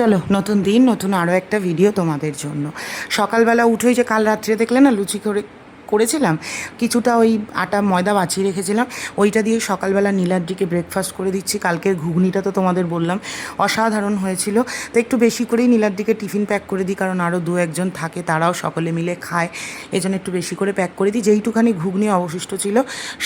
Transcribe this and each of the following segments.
চলো নতুন দিন নতুন আরও একটা ভিডিও তোমাদের জন্য। সকালবেলা উঠেই যে কাল রাত্রে দেখলে না লুচি করেছিলাম, কিছুটা ওই আটা ময়দা বাছিয়ে রেখেছিলাম, ওইটা দিয়ে সকালবেলা নীলাদ্রিকে ব্রেকফাস্ট করে দিচ্ছি। কালকের ঘুগনিটা তো তোমাদের বললাম অসাধারণ হয়েছিল, তো একটু বেশি করেই নীলাদ্রিকে টিফিন প্যাক করে দিই, কারণ আরও দু একজন থাকে, তারাও সকলে মিলে খায়, এই জন্য একটু বেশি করে প্যাক করে দিই। যেইটুখানি ঘুগনি অবশিষ্ট ছিল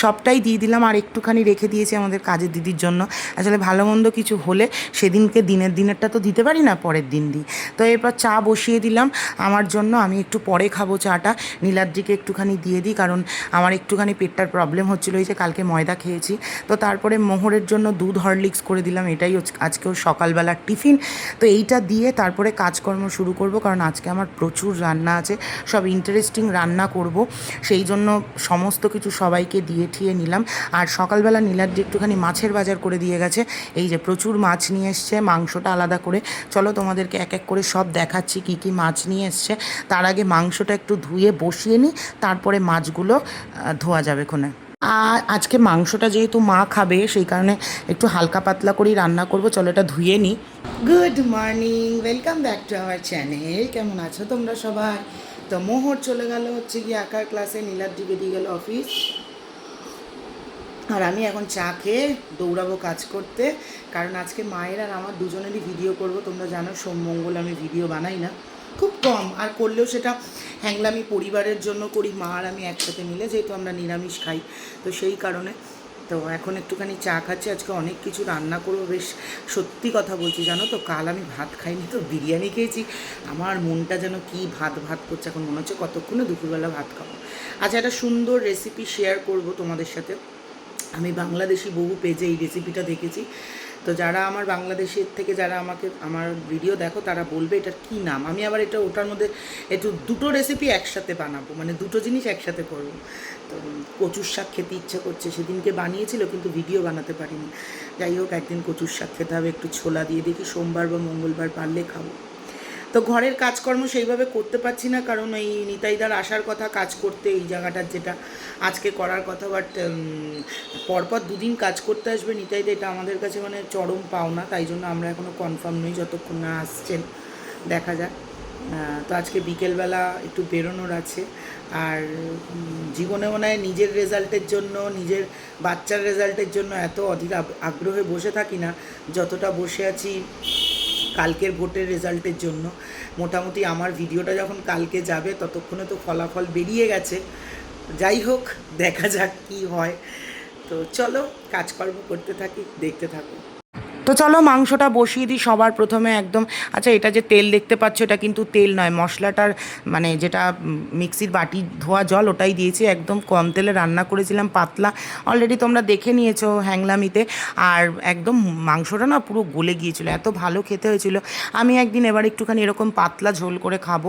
সবটাই দিয়ে দিলাম, আর একটুখানি রেখে দিয়েছি আমাদের কাজের দিদির জন্য। আসলে ভালো মন্দ কিছু হলে সেদিনকে দিনেরটা তো দিতে পারি না, পরের দিন দিই। তো এরপর চা বসিয়ে দিলাম আমার জন্য, আমি একটু পরে খাবো চাটা, নীলাদ্রিকে একটুখানি দিয়ে দিই, কারণ আমার একটুখানি পেটটার প্রবলেম হচ্ছিলো, এই যে কালকে ময়দা খেয়েছি। তো তারপরে মোহরের জন্য দুধ হরলিক্স করে দিলাম, এটাই আজকেও সকালবেলার টিফিন। তো এইটা দিয়ে তারপরে কাজকর্ম শুরু করব, কারণ আজকে আমার প্রচুর রান্না আছে, সব ইন্টারেস্টিং রান্না করব, সেই জন্য সমস্ত কিছু সবাইকে দিয়ে ঠিয়ে নিলাম। আর সকালবেলা নীলাদ্রি একটুখানি মাছের বাজার করে দিয়ে গেছে, এই যে প্রচুর মাছ নিয়ে এসছে, মাংসটা আলাদা করে। চলো তোমাদেরকে এক এক করে সব দেখাচ্ছি কী কী মাছ নিয়ে এসছে। তার আগে মাংসটা একটু ধুয়ে বসিয়ে নিই, তারপরে মাছগুলো ধোয়া যাবে ক্ষণে। আর আজকে মাংসটা যেহেতু মা খাবে, সেই কারণে একটু হালকা পাতলা করেই রান্না করব। চলো এটা ধুয়ে নিই। Good morning, welcome back to our channel. কেমন আছো তোমরা সবাই? তো মোহর চলে গেল হচ্ছে গিয়ে আঁকার ক্লাসে, নীলাদ্রি বেরিয়ে গেল অফিস, আর আমি এখন চা খেয়ে দৌড়াবো কাজ করতে, কারণ আজকে মায়ের আর আমার দুজনেরই ভিডিও করব। তোমরা জানো সোম মঙ্গল আমি ভিডিও বানাই না, খুব কম, আর করলেও সেটা হ্যাংলামি পরিবারের জন্য করি, মা আর আমি একসাথে মিলে, যেহেতু আমরা নিরামিষ খাই, তো সেই কারণে। তো এখন একটুখানি চা খাচ্ছি, আজকে অনেক কিছু রান্না করবো। বেশ সত্যি কথা বলছি, জানো তো, কাল আমি ভাত খাইনি, তো বিরিয়ানি খেয়েছি, আমার মনটা যেন কি ভাত ভাত করছে, এখন মনে হচ্ছে কতক্ষণে দুপুরবেলা ভাত খাবো। আচ্ছা, একটা সুন্দর রেসিপি শেয়ার করব তোমাদের সাথে। আমি বাংলাদেশি বহু পেজে এই রেসিপিটা দেখেছি, তো যারা আমার বাংলাদেশের থেকে যারা আমার ভিডিও দেখো, তারা বলবে এটার কী নাম। আমি আবার এটা ওটার মধ্যে একটু দুটো রেসিপি একসাথে বানাবো, মানে দুটো জিনিস একসাথে করবো। তো কচুর শাক খেতে ইচ্ছা করছে, সেদিনকে বানিয়েছিল কিন্তু ভিডিও বানাতে পারিনি। যাই হোক, একদিন কচুর শাক খেতে হবে, একটু ছোলা দিয়ে দেখি, সোমবার বা মঙ্গলবার পারলে খাবো। তো ঘরের কাজকর্ম সেইভাবে করতে পারছি না, কারণ এই নিতাইদার আসার কথা কাজ করতে, এই জায়গাটার যেটা আজকে করার কথা, বাট পরপর দুদিন কাজ করতে আসবে নিতাইদা, এটা আমাদের কাছে মানে চরম পাওনা, তাই জন্য আমরা এখনও কনফার্ম নই, যতক্ষণ না আসছেন দেখা যাক। তো আজকে বিকেলবেলা একটু বেরোনোর আছে, আর জীবনে মনে হয় নিজের রেজাল্টের জন্য, নিজের বাচ্চার রেজাল্টের জন্য এত অধীর আগ্রহে বসে থাকি না, যতটা বসে আছি কালকের ভোটের রেজাল্টের জন্য। মোটামুটি আমার ভিডিওটা যখন কালকে যাবে ততক্ষণে তো ফলাফল বেরিয়ে গেছে। যাই হোক, দেখা যাক কী হয়। তো চলো কাজকর্ম করতে থাকি, দেখতে থাকো। তো চলো মাংসটা বসিয়ে দিই সবার প্রথমে একদম। আচ্ছা, এটা যে তেল দেখতে পাচ্ছ, এটা কিন্তু তেল নয়, মশলাটার মানে যেটা মিক্সির বাটি ধোয়া জল, ওটাই দিয়েছি, একদম কম তেলে রান্না করেছিলাম, পাতলা, অলরেডি তোমরা দেখে নিয়েছো হ্যাংলামিতে। আর একদম মাংসটা না পুরো গলে গিয়েছিলো, এত ভালো খেতে হয়েছিল। আমি একদিন এবার একটুখানি এরকম পাতলা ঝোল করে খাবো,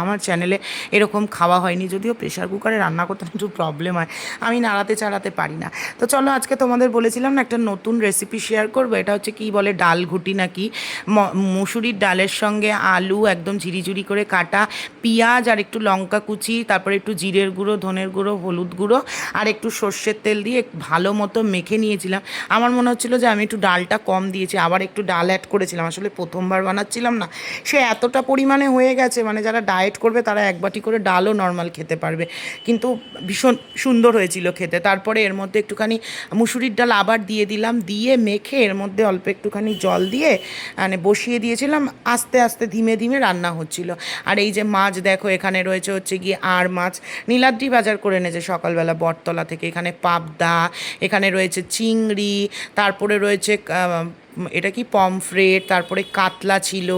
আমার চ্যানেলে এরকম খাওয়া হয়নি, যদিও প্রেশার কুকারে রান্না করতে একটু প্রবলেম হয়, আমি নাড়াতে চাড়াতে পারি না। তো চলো আজকে তোমাদের বলেছিলাম না একটা নতুন রেসিপি শেয়ার করবো, এটা হচ্ছে কি বলে ডাল ঘুটি নাকি, মুসুরির ডালের সঙ্গে আলু একদম ঝিরিঝিরি করে কাটা, পেঁয়াজ আর একটু লঙ্কা কুচি, তারপরে একটু জিরের গুঁড়ো, ধনের গুঁড়ো, হলুদ গুঁড়ো আর একটু সর্ষের তেল দিয়ে ভালো মতো মেখে নিয়েছিলাম। আমার মনে হচ্ছিলো যে আমি একটু ডালটা কম দিয়েছি, আবার একটু ডাল অ্যাড করেছিলাম, আসলে প্রথমবার বানাচ্ছিলাম না, সে এতটা পরিমাণে হয়ে গেছে, মানে যারা ডায়েট করবে তারা এক বাটি করে ডালও নর্মাল খেতে পারবে, কিন্তু ভীষণ সুন্দর হয়েছিল খেতে। তারপরে এর মধ্যে একটুখানি মুসুরির ডাল আবার দিয়ে দিলাম, দিয়ে মেখে এর মধ্যে অল্প একটুখানি জল দিয়ে মানে বসিয়ে দিয়েছিলাম, আস্তে আস্তে ধীমে ধীমে রান্না হচ্ছিল। আর এই যে মাছ দেখো, এখানে রয়েছে হচ্ছে গিয়ে আর মাছ, নীলাদ্রি বাজার করে এনেছে সকালবেলা বটতলা থেকে, এখানে পাবদা, এখানে রয়েছে চিংড়ি, তারপরে রয়েছে এটা কি পমফ্রেট, তারপরে কাতলা ছিল,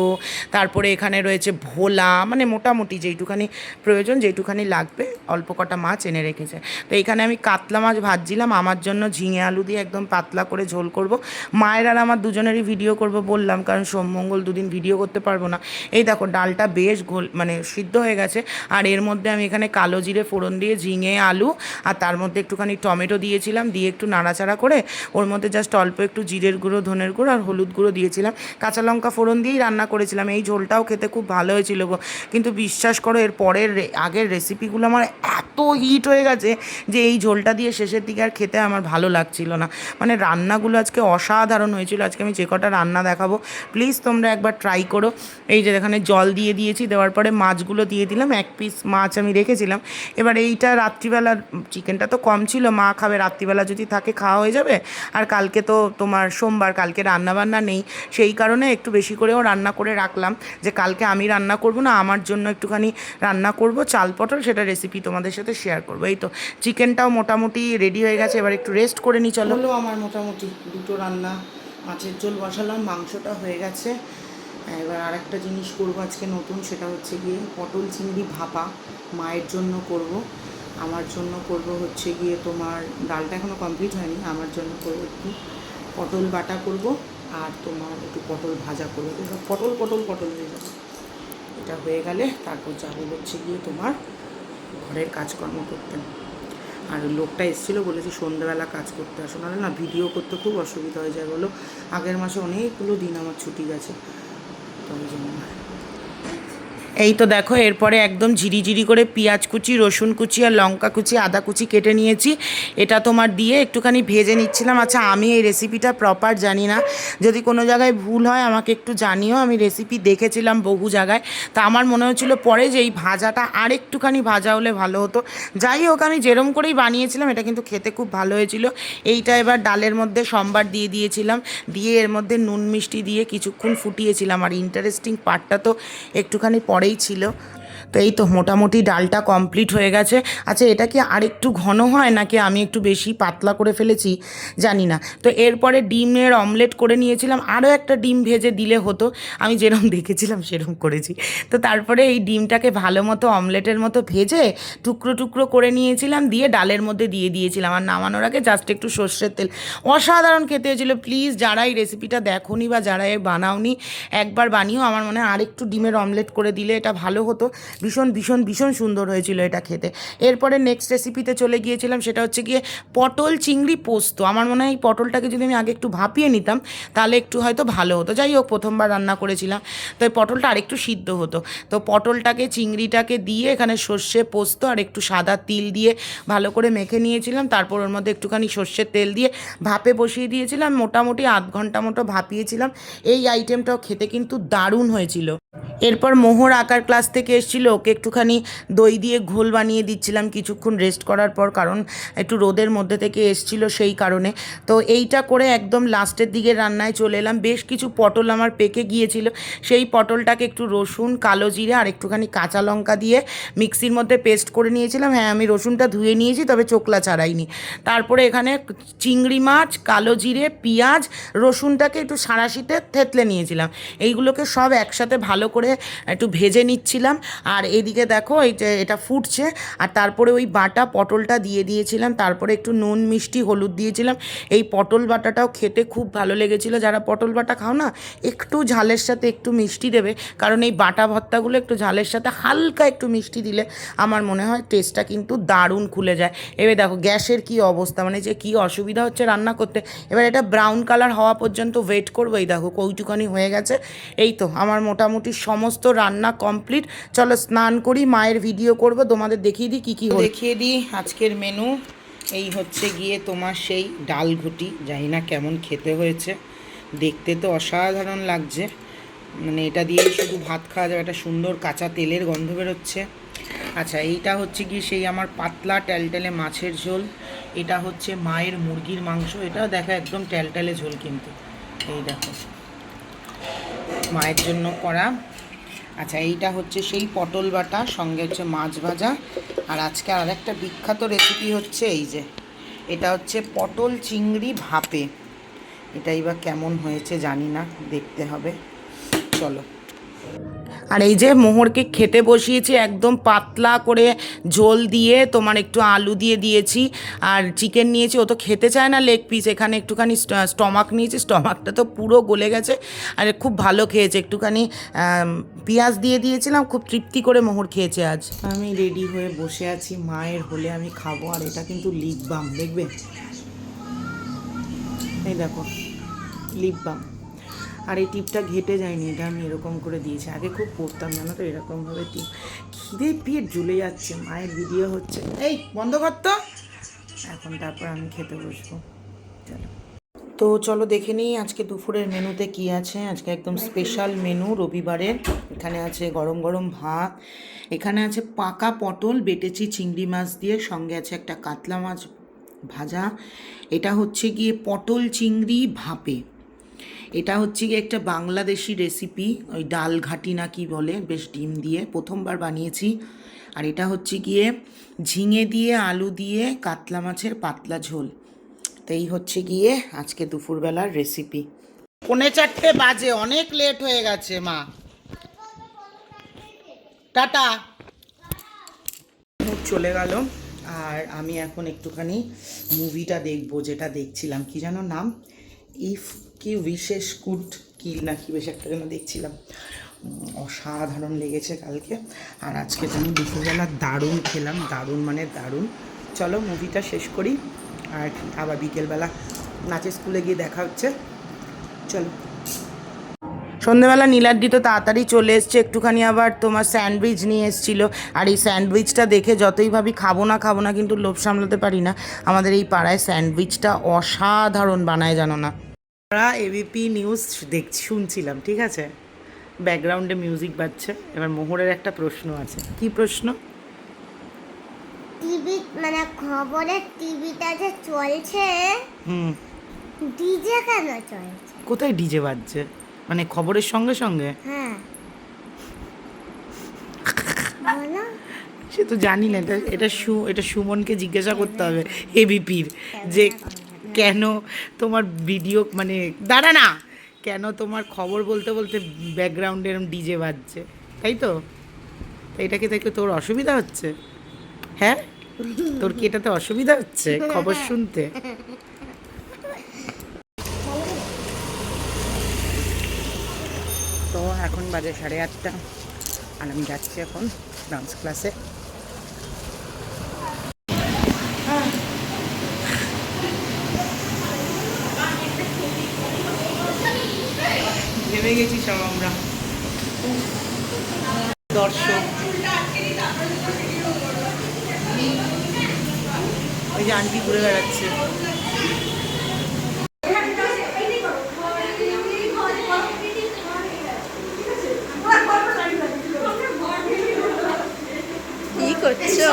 তারপরে এখানে রয়েছে ভোলা, মানে মোটামুটি যেইটুখানি প্রয়োজন, যেইটুখানি লাগবে অল্প কটা মাছ এনে রেখেছে। তো এইখানে আমি কাতলা মাছ ভাজছিলাম, আমার জন্য ঝিঙে আলু দিয়ে একদম পাতলা করে ঝোল করব, মায়ের আর আমার দুজনেরই ভিডিও করব বললাম, কারণ সোম মঙ্গল দুদিন ভিডিও করতে পারবো না। এই দেখো ডালটা বেশ মানে সিদ্ধ হয়ে গেছে, আর এর মধ্যে আমি এখানে কালো জিরে ফোড়ন দিয়ে ঝিঙে আলু, আর তার মধ্যে একটুখানি টমেটো দিয়েছিলাম, দিয়ে একটু নাড়াচাড়া করে ওর মধ্যে জাস্ট অল্প একটু জিরের গুঁড়ো, ধনের গুঁড়ো গুঁড়ো আর হলুদ গুঁড়ো দিয়েছিলাম, কাঁচা লঙ্কা ফোড়ন দিয়েই রান্না করেছিলাম। এই ঝোলটাও খেতে খুব ভালো হয়েছিল গো, কিন্তু বিশ্বাস করো এর পরের আগের রেসিপিগুলো আমার এত হিট হয়ে গেছে যে এই ঝোলটা দিয়ে শেষের দিকে আর খেতে আমার ভালো লাগছিল না। মানে রান্নাগুলো আজকে অসাধারণ হয়েছিল। আজকে আমি যে কটা রান্না দেখাবো প্লিজ তোমরা একবার ট্রাই করো। এই যে এখানে জল দিয়ে দিয়েছি, দেওয়ার পরে মাছগুলো দিয়ে দিলাম, 1 পিস মাছ আমি রেখেছিলাম। এবার এইটা রাত্রিবেলা, চিকেনটা তো কম ছিল, মা খাবে, রাত্রিবেলা যদি থাকে খাওয়া হয়ে যাবে। আর কালকে তো তোমার সোমবার, কালকে রান্নাবান্না নেই, সেই কারণে একটু বেশি করেও রান্না করে রাখলাম, যে কালকে আমি রান্না করব না, আমার জন্য একটুখানি রান্না করব চাল পটল, সেটা রেসিপি তোমাদের সাথে শেয়ার করবো। এই তো চিকেনটাও মোটামুটি রেডি হয়ে গেছে, এবার একটু রেস্ট করে নিই। চলো, হলো আমার মোটামুটি দুটো রান্না, মাছের ঝোল বসালাম, মাংসটা হয়ে গেছে। এবার আরেকটা জিনিস করবো আজকে নতুন, সেটা হচ্ছে গিয়ে পটল চিংড়ি ভাপা। মায়ের জন্য করব, আমার জন্য করব হচ্ছে গিয়ে তোমার ডালটা এখনও কমপ্লিট হয়নি, আমার জন্য করব একটু পটল বাটা করব, আর তোমার একটু পটল ভাজা করবো। পটল পটল পটল হয়ে যাবে। এটা হয়ে গেলে তারপর যাবো হচ্ছে গিয়ে তোমার ঘরের কাজকর্ম করতে। আর লোকটা এসেছিলো, বলেছি সন্ধ্যাবেলা কাজ করতে আসো, নাহলে না ভিডিও করতে খুব অসুবিধা হয়ে যায় বলো। আগের মাসে অনেকগুলো দিন আমার ছুটি গেছে, তো ওই জন্য। এই তো দেখো এরপরে একদম ঝিরিঝিরি করে পেঁয়াজ কুচি, রসুন কুচি আর লঙ্কা কুচি, আদা কুচি কেটে নিয়েছি। এটা তোমার দিয়ে একটুখানি ভেজে নিচ্ছিলাম। আচ্ছা, আমি এই রেসিপিটা প্রপার জানি না, যদি কোনো জায়গায় ভুল হয় আমাকে একটু জানিও। আমি রেসিপি দেখেছিলাম বহু জায়গায়, তা আমার মনে হচ্ছিল পরে যে এই ভাজাটা আর একটুখানি ভাজা হলে ভালো হতো। যাই হোক, আমি যেরম করেই বানিয়েছিলাম, এটা কিন্তু খেতে খুব ভালো হয়েছিল। এইটা এবার ডালের মধ্যে সম্বার দিয়ে দিয়েছিলাম, দিয়ে এর মধ্যে নুন মিষ্টি দিয়ে কিছুক্ষণ ফুটিয়েছিলাম। আর ইন্টারেস্টিং পার্টটা তো একটুখানি পরেই ছিল। তো এই তো মোটামুটি ডালটা কমপ্লিট হয়ে গেছে। আচ্ছা, এটা কি আর একটু ঘন হয় নাকি আমি একটু বেশি পাতলা করে ফেলেছি জানি না। তো এরপরে ডিমের অমলেট করে নিয়েছিলাম, আরও একটা ডিম ভেজে দিলে হতো, আমি যেরকম দেখেছিলাম সেরকম করেছি। তো তারপরে এই ডিমটাকে ভালো মতো অমলেটের মতো ভেজে টুকরো টুকরো করে নিয়েছিলাম, দিয়ে ডালের মধ্যে দিয়ে দিয়েছিলাম। আর নামানোর আগে জাস্ট একটু সর্ষের তেল, অসাধারণ খেতে হয়েছিল। প্লিজ যারা এই রেসিপিটা দেখোনি বা যারা এ বানাওনি, একবার বানিও। আমার মনে হয় আরেকটু ডিমের অমলেট করে দিলে এটা ভালো হতো। ভীষণ ভীষণ ভীষণ সুন্দর হয়েছিল এটা খেতে। এরপরে নেক্সট রেসিপিতে চলে গিয়েছিলাম, সেটা হচ্ছে গিয়ে পটল চিংড়ি পোস্ত। আমার মনে হয় এই পটলটাকে যদি আমি আগে একটু ভাপিয়ে নিতাম তাহলে একটু হয়তো ভালো হতো। যাই হোক, প্রথমবার রান্না করেছিলাম, তো এই পটলটা আরেকটু সিদ্ধ হতো। তো পটলটাকে চিংড়িটাকে দিয়ে এখানে সর্ষে পোস্ত আর একটু সাদা তিল দিয়ে ভালো করে মেখে নিয়েছিলাম। তারপর ওর মধ্যে একটুখানি সর্ষের তেল দিয়ে ভাপে বসিয়ে দিয়েছিলাম, মোটামুটি আধ ঘন্টা মতো ভাপিয়েছিলাম। এই আইটেমটাও খেতে কিন্তু দারুণ হয়েছিল। এরপর মোহর আঁকার ক্লাস থেকে এসেছিলো, ওকে একটুখানি দই দিয়ে ঘোল বানিয়ে দিচ্ছিলাম কিছুক্ষণ রেস্ট করার পর, কারণ একটু রোদের মধ্যে থেকে এসেছিলো সেই কারণে। তো এইটা করে একদম লাস্টের দিকে রান্নায় চলে এলাম। বেশ কিছু পটল আমার পেকে গিয়েছিল, সেই পটলটাকে একটু রসুন, কালো জিরে আর একটুখানি কাঁচা লঙ্কা দিয়ে মিক্সির মধ্যে পেস্ট করে নিয়েছিলাম। হ্যাঁ, আমি রসুনটা ধুয়ে নিয়েছি, তবে চোকলা ছাড়াইনি। তারপরে এখানে চিংড়ি মাছ, কালো জিরে, পেঁয়াজ, রসুনটাকে একটু সাঁড়াশিতে থেতলে নিয়েছিলাম। এইগুলোকে সব একসাথে ভালো করে একটু ভেজে নিচ্ছিলাম। আর এদিকে দেখো এই যে এটা ফুটছে, আর তারপরে ওই বাটা পটলটা দিয়ে দিয়েছিলাম। তারপরে একটু নুন মিষ্টি হলুদ দিয়েছিলাম। এই পটল বাটাটাও খেতে খুব ভালো লেগেছিলো। যারা পটল বাটা খাও না, একটু ঝালের সাথে একটু মিষ্টি দেবে, কারণ এই বাটা ভর্তাগুলো একটু ঝালের সাথে হালকা একটু মিষ্টি দিলে আমার মনে হয় টেস্টটা কিন্তু দারুণ খুলে যায়। এবার দেখো গ্যাসের কি অবস্থা, মানে যে কি অসুবিধা হচ্ছে রান্না করতে। এবার এটা ব্রাউন কালার হওয়া পর্যন্ত ওয়েট করবো। এই দেখো কৌটুখানি হয়ে গেছে। এই তো আমার মোটামুটি সমস্ত রান্না কমপ্লিট। চলো স্নান করি, মায়ের ভিডিও করব, তোমাদের দেখিয়ে দিই কী কী দেখিয়ে দিই। আজকের মেনু এই হচ্ছে গিয়ে তোমার সেই ডাল ঘুটি, জানি না কেমন খেতে হয়েছে, দেখতে তো অসাধারণ লাগছে। মানে এটা দিয়ে শুধু ভাত খাওয়া যাবে, একটা সুন্দর কাঁচা তেলের গন্ধ বেরোচ্ছে। আচ্ছা, এইটা হচ্ছে গিয়ে সেই আমার পাতলা ট্যালট্যালে মাছের ঝোল। এটা হচ্ছে মায়ের মুরগির মাংস, এটাও দেখো একদম ট্যালট্যালে ঝোল কিন্তু। এই দেখো মায়ের জন্য করা। আচ্ছা, এইটা হচ্ছে সেই পটল বাটা, সঙ্গে হচ্ছে মাছ ভাজা। আর আজকে আর একটা বিখ্যাত রেসিপি হচ্ছে এই যে, এটা হচ্ছে পটল চিংড়ি ভাপে। এটাই বা কেমন হয়েছে জানি না, দেখতে হবে। চলো। আর এই যে মোহরকে খেতে বসিয়েছি একদম পাতলা করে ঝোল দিয়ে, তোমার একটু আলু দিয়ে দিয়েছি, আর চিকেন নিয়েছি। ও তো খেতে চায় না লেগ পিস, এখানে একটুখানি স্টমাক নিয়েছি, স্টমাকটা তো পুরো গলে গেছে। আর খুব ভালো খেয়েছে, একটুখানি পেঁয়াজ দিয়ে দিয়েছিলাম, খুব তৃপ্তি করে মোহর খেয়েছে আজ। আমি রেডি হয়ে বসে আছি, মায়ের হলে আমি খাবো। আর এটা কিন্তু লিপ বাম, দেখবে, এই দেখো লিপ বাম। আর এই টিপটা ঘেটে যায়নি, এটা আমি এরকম করে দিয়েছি। আগে খুব পড়তাম জানো তো এরকমভাবে টিপ। খিদে পেট জ্বলে যাচ্ছে, মায়ের ভিডিও হচ্ছে, এই বন্ধ কর তো। এখন তারপর আমি খেতে বসবো। চলো তো চলো দেখে নিই আজকে দুপুরের মেনুতে কি আছে। আজকে একদম স্পেশাল মেনু রবিবারের। এখানে আছে গরম গরম ভাত, এখানে আছে পাকা পটল বেটেছি চিংড়ি মাছ দিয়ে, সঙ্গে আছে একটা কাতলা মাছ ভাজা, এটা হচ্ছে গিয়ে পটল চিংড়ি ভাপে, এটা হচ্ছে গিয়ে একটা বাংলাদেশি রেসিপি, ওই ডাল ঘাটি না কি বলে, বেশ ডিম দিয়ে, প্রথমবার বানিয়েছি। আর এটা হচ্ছে গিয়ে ঝিঙে দিয়ে আলু দিয়ে কাতলা মাছের পাতলা ঝোল। তো এই হচ্ছে গিয়ে আজকে দুপুরবেলার রেসিপি। 4:45 বাজে, অনেক লেট হয়ে গেছে মা, টাটা। চলে গেল। আর আমি এখন একটুখানি মুভিটা দেখবো, যেটা দেখছিলাম, কি যেন নাম, ইফ কি উইশেস কুড কিল না কি বেশ একটা যেন দেখছিলাম। অসাধারণ লেগেছে কালকে। আর আজকে তো আমি দুপুরবেলা দারুণ খেলাম, দারুণ মানে দারুণ। চলো মুভিটা শেষ করি, আর আবার বিকেলবেলা নাচের স্কুলে গিয়ে দেখা হচ্ছে। চলো। সন্ধেবেলা নীলাদ্রি তো তাড়াতাড়ি চলে এসছে, একটুখানি আবার তোমার স্যান্ডউইচ নিয়ে এসেছিলো। আর এই স্যান্ডউইচটা দেখে যতই ভাবি খাবো না কিন্তু লোভ সামলাতে পারি না। আমাদের এই পাড়ায় স্যান্ডউইচটা অসাধারণ বানায় জানো না। আমরা এবিপি নিউজ শুনছিলাম, ঠিক আছে, ব্যাকগ্রাউন্ডে মিউজিক বাজছে। এবার মোহরের একটা প্রশ্ন আছে। কি প্রশ্ন? টিভি মানে খবরের টিভিটা যে চলছে, ডিজে কেন চলছে? কোথায় ডিজে বাজছে? মানে খবরের সঙ্গে সঙ্গে? হ্যাঁ বলো। সে তো জানি না, এটা সুমনকে জিজ্ঞাসা করতে হবে এবিপির, যে কেন তোমার ভিডিও মানে দাঁড়া না, কেন তোমার খবর বলতে বলতে ব্যাকগ্রাউন্ডে এরকম ডিজে বাজছে, তাই তো? এটাকে দেখে তোর অসুবিধা হচ্ছে? হ্যাঁ, তোর কি এটাতে অসুবিধা হচ্ছে খবর শুনতে? তো এখন বাজে 8:30, আর আমি যাচ্ছি এখন ডান্স ক্লাসে। ভেবে গেছি সব আমরা দর্শক। ওই যে আন্টি ঘুরে বেড়াচ্ছে। কি করছো?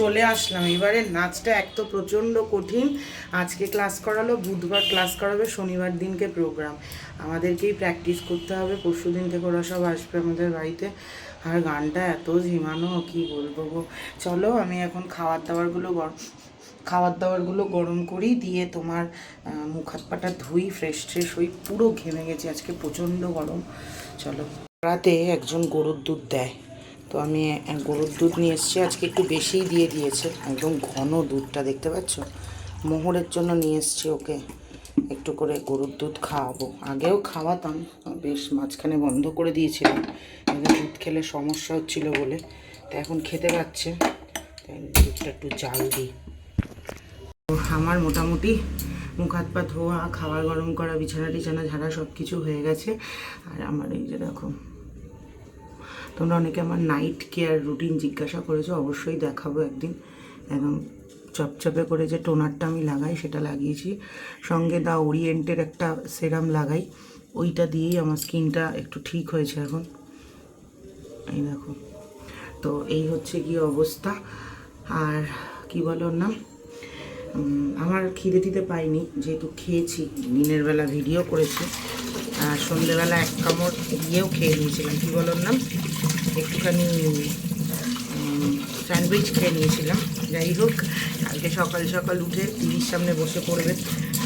চলে আসলাম। এবারে নাচটা এক তো প্রচণ্ড কঠিন। আজকে ক্লাস করালো, বুধবার ক্লাস করাবে, শনিবার দিনকে প্রোগ্রাম। আমাদেরকেই প্র্যাকটিস করতে হবে। পরশু দিন থেকে ওরা সব আসবে আমাদের বাড়িতে। আর গানটা এত ঝিমানো, কি বলবো গো। চলো আমি এখন খাবার দাবারগুলো গরম করি, দিয়ে তোমার মুখ হাত পাটা ধুই, ফ্রেশ হই। পুরো ঘেমে গেছি, আজকে প্রচণ্ড গরম। চলো। রাতে একজন গরুর দুধ দেয়, তো আমি গরুর দুধ নিয়ে এসেছি। আজকে একটু বেশিই দিয়ে দিয়েছে, একদম ঘন দুধটা, দেখতে পাচ্ছ। মোহরের জন্য নিয়ে এসেছি ওকে একটু করে গরুর দুধ খাওয়াবো। আগেও খাওয়াতাম, বেশ মাঝখানে বন্ধ করে দিয়েছিলাম, দুধ খেলে সমস্যা হচ্ছিল বলে। তো এখন খেতে পাচ্ছে, তাই দুধটা একটু জাল দিই। আমার মোটামুটি মুখ হাত পা ধোয়া, খাবার গরম করা, বিছানা টিছানা ঝাড়া সব কিছু হয়ে গেছে। আর আমার এই যে দেখো, তোমরা অনেকে আমার নাইট কেয়ার রুটিন জিজ্ঞাসা করেছো, অবশ্যই দেখাবো একদিন। একদম চপচপে করে যে টোনারটা আমি লাগাই সেটা লাগিয়েছি, সঙ্গে দা ওরিয়েন্টের একটা সেরাম লাগাই, ওইটা দিয়েই আমার স্কিনটা একটু ঠিক হয়েছে এখন। এই দেখো, তো এই হচ্ছে কি অবস্থা। আর কি বলো না, আমার খিদে টিদে পাইনি, যেহেতু খেয়েছি, দিনের বেলা ভিডিও করেছি, আর সন্ধ্যেবেলা এক কামড় গিয়েও খেয়ে নিয়েছিলাম, কী বলো না, একটুখানি স্যান্ডউইচ খেয়ে নিয়েছিলাম। যাই হোক, কালকে সকাল সকাল উঠে টিভির সামনে বসে পড়বে।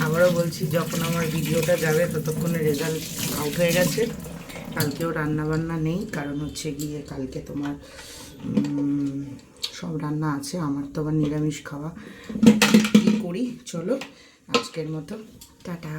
আবারও বলছি, যখন আমার ভিডিওটা যাবে ততক্ষণে রেজাল্ট আউট হয়ে গেছে। কালকেও রান্নাবান্না নেই, কারণ হচ্ছে গিয়ে কালকে তোমার সব রান্না আছে, আমার তো আবার নিরামিষ খাওয়া। কী করি চলো, আজকের মতো টাটা।